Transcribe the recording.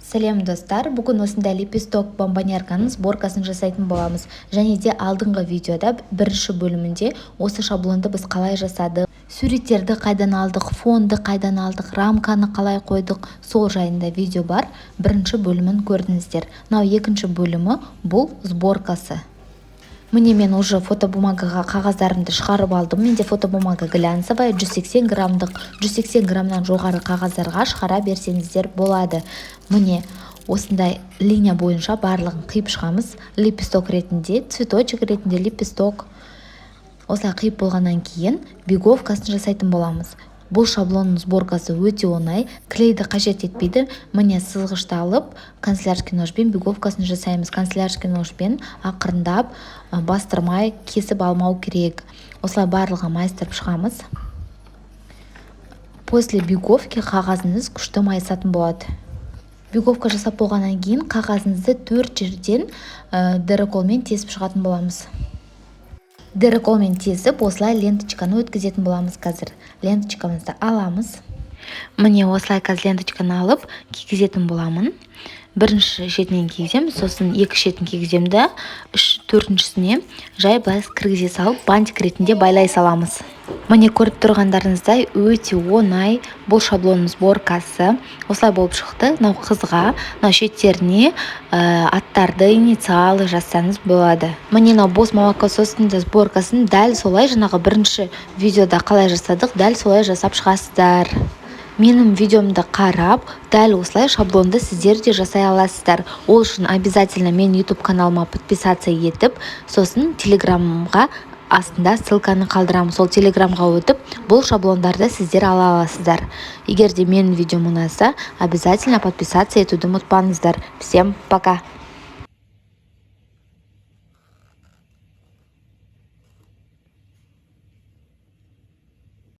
Сәлем достар, бүгін осындай лепесток бомбонерканың сборкасын жасайтын боламыз. Және де алдыңғы видеода бірінші бөлімінде осы шаблонды біз қалай жасадық, суреттерді қайдан алдық, фонды қайдан алдық, рамканы қалай қойдық, сол жайында видео бар. Бірінші бөлімін көрдіңіздер. Мынау екінші бөлімі, бұл сборкасы. Міне мен уже фотобумагаға қағаздарымды шығарып алдым. Менде фотобумага глянцевая 180 граммдық, 180 граммнан жоғары қағаздарға шығара берсеңіздер болады. Міне осындай линия бойынша барлығын қиып шығамыз. Лепесток ретінде, цветочек ретінде лепесток. Осылай қиып болғаннан кейін беговкасын жасайтын боламыз. Бұл шаблонның сборкасы өте оңай, клейді қажет етпейді. Міне сызғышты алып, канцелярский ножбен беговкасын жасаймыз. Канцелярский ножбен ақырындап, бастырмай, кесіп алмау керек. Осылай барлығын майыстырып шығамыз. После беговки қағазыңыз күшті майысатын болады. Беговка жасап болғаннан кейін қағазыңызды 4 жерден дыроколмен тесіп шығатын боламыз. Дыроколмен тесіп, осылай ленточканы өткізетін боламыз қазір. Ленточкамызды аламыз. Міне осылай қазір ленточканы алып, кигізетін боламын. Бірінші шетінен кигізем, сосын екі шетін кигіземді, төртіншісіне жай былай кіргізе салып, бантик ретінде байлай саламыз. Міне көріп тұрғандарыңыздай өте оңай бұл шаблонның сборкасы. Осылай болып шықты. Мынау қызға, мынау шеттеріне аттарды, инициалы жазсаңыз болады. Міне мынау бос молокосостың да сборкасын дәл солай жаңағы бірінші видеода қалай жасадық, дәл солай жасап шығасыздар. Менің видеомды қарап, дәл осылай шаблонды сіздер де жасай аласыздар. Ол үшін обязательно мен YouTube каналыма подписаться етіп, сосын телеграмға астында ссылканы қалдырамын. Сол телеграмға өтіп, бұл шаблондарды сіздер ала аласыздар. Егер де менің видеом ұнаса, обязательно подписаться етуді ұмытпаңыздар. Всем пока!